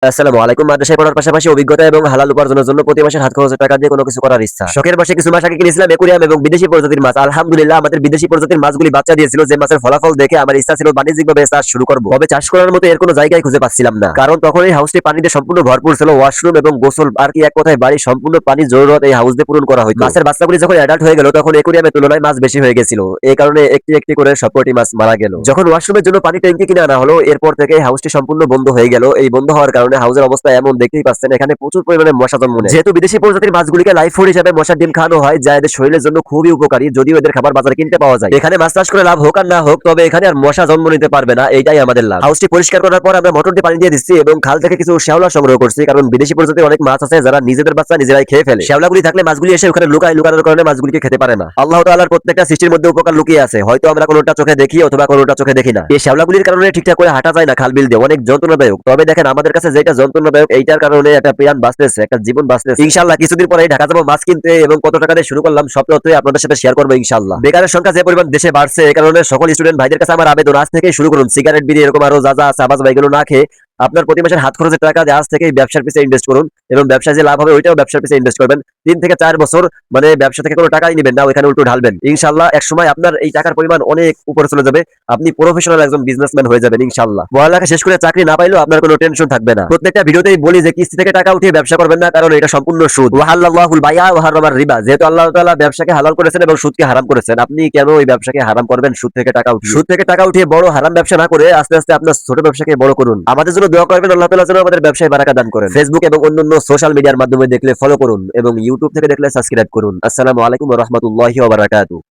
আসসালামু আলাইকুম। মাদ্রাসায় পড়ার পাশাপাশি অভিজ্ঞতা এবং হালাল উপার্জনের জন্য প্রতি মাসের হাত খরচের টাকা দিয়ে কোনো কিছু করার ইচ্ছা। শখের বশে কিছু মাস আগে কিনেছিলাম অ্যাকুরিয়াম এবং বিদেশি প্রজাতির মাছ। আলহামদুলিল্লাহ আমাদের বিদেশি প্রজাতির মাছগুলি বাচ্চা দিয়েছিল, যে মাছের ফলাফল দেখে আমার ইচ্ছা ছিল বাণিজ্যিকভাবে চাষ শুরু করব। তবে চাষ করার মতো এর কোনো জায়গায় খুঁজে পাচ্ছিলাম না, কারণ তখন এই হাউসটি পানিতে সম্পূর্ণ ভরপুর ছিল। ওয়াশরুম এবং গোসল আর কি এক কথায় বাড়ির সম্পূর্ণ পানির জরুরত এই হাউস দিয়ে পূরণ করা হতো। মাছের বাচ্চাগুলি যখন অ্যাডাল্ট হয়ে গেল তখন অ্যাকুরিয়ামের তুলনায় মাছ বেশি হয়ে গেছিল। এই কারণে একটি একটি করে সবকটি মাছ মারা গেল। যখন ওয়াশরুমের জন্য পানি ট্যাঙ্কি কিনে আনা হলো, এরপর থেকে এই হাউসটি সম্পূর্ণ বন্ধ হয়ে গেল। এই বন্ধ হওয়ার কারণে হাউসের অবস্থা এমন দেখতেই পাচ্ছেন, এখানে প্রচুর পরিমাণে মশা জন্ম নেয়। যেহেতু বিদেশি প্রজাতির মাছগুলিকে লাইফ ফুড হিসেবে মশার ডিম খাওয়ানো হয়, যা এদের শরীরের জন্য খুবই উপকারী, যদিও এদের খাবার বাজারে কিনতে পাওয়া যায়। এখানে মাছ চাষ করে লাভ হোক আর না হোক, তবে এখানে আর মশা জন্ম নিতে পারবে না, এইটাই আমাদের লাভ। হাউসটি পরিষ্কার করার পর আমরা মোটর দিয়ে পানি দিয়ে দিচ্ছি এবং খাল থেকে কিছু শ্যাওলা সংগ্রহ করছি, কারণ বিদেশি প্রজাতির অনেক মাছ আছে যারা নিজেদের বাচ্চা নিজেরাই খেয়ে ফেলে। শ্যাওলাগুলি থাকলে মাছগুলি এসে ওখানে লুকানোর কারণে মাছগুলিকে খেতে পারে না। আল্লাহ তাআলার প্রত্যেকটা সৃষ্টির মধ্যে উপকার লুকিয়ে আছে, হয়তো আমরা কোনোটা চোখে দেখি অথবা কোনোটা চোখে দেখি না। এই শ্যাওলাগুলির কারণে ঠিকঠাক করে হাঁটা যায় না, খাল বিল দিয়ে অনেক যন্ত্রণাদায়ক। তবে দেখেন আমাদের কাছে যেটা যন্ত্রণাদায়ক, এইটার কারণে একটা প্রাণ বাঁচতেছে, একটা জীবন বাঁচতেছে। ইনশাআল্লাহ কিছুদিন পরে ঢাকা যাবো মাছ কিনতে, এবং কত টাকা দিয়ে শুরু করলাম সব তথ্যই আপনাদের সাথে শেয়ার করবো ইনশাআল্লাহ। বেকারের সংখ্যা যে পরিমাণ দেশে বাড়ছে, এই কারণে সকল স্টুডেন্ট ভাইদের কাছে আমার আবেদন, আজ থেকে শুরু করুন। সিগারেট, বিড়ি এরকম আরো যা যা আছে আবাজ বাইগুলো না খেয়ে আপনার প্রতি মাসের হাত খরচের টাকা দিয়ে আজ থেকেই ব্যবসার পিছনে ইনভেস্ট করুন, এবং ব্যবসায় যে লাভ হবে ওইটাও ব্যবসার পিছনে ইনভেস্ট করবেন। 3 থেকে 4 বছর মানে ব্যবসা থেকে কোনো টাকাই নেবেন না, ওইখানে উল্টো ঢালবেন। ইনশাআল্লাহ এক সময় আপনার এই টাকার পরিমাণ অনেক উপরে চলে যাবে, আপনি প্রফেশনাল একজন বিজনেসম্যান হয়ে যাবেন ইনশাআল্লাহ। পড়ালেখা শেষ করে চাকরি না পাইলেও আপনার কোনো টেনশন থাকবে না। প্রত্যেকটা ভিডিওতেই বলি যে কিস্তি থেকে টাকা উঠিয়ে ব্যবসা করবেন না, কারণ এটা সম্পূর্ণ সুদ। ওয়াহাল্লাহুল বাইআ ওয়া হারামার রিবা। যেহেতু আল্লাহ তাআলা ব্যবসাকে হালাল করেছেন এবং সুদকে হারাম করেছেন, আপনি কেন ওই ব্যবসাকে হারাম করবেন? সুদ থেকে টাকা উঠিয়ে বড় হারাম ব্যবসা না করে আস্তে আস্তে আপনার ছোট ব্যবসাকে বড় করুন। আমাদের জন্য দোয়া করবেন, আল্লাহ তাআলা যেন আমাদের ব্যবসায় বারাকা দান করেন। ফেসবুক এবং অন্যান্য সোশ্যাল মিডিয়ার মাধ্যমে দেখলে ফলো করুন এবং ইউটিউব থেকে দেখলে সাবস্ক্রাইব করুন। আসসালামু আলাইকুম ওয়া রাহমাতুল্লাহি ওয়া বারাকাতুহু।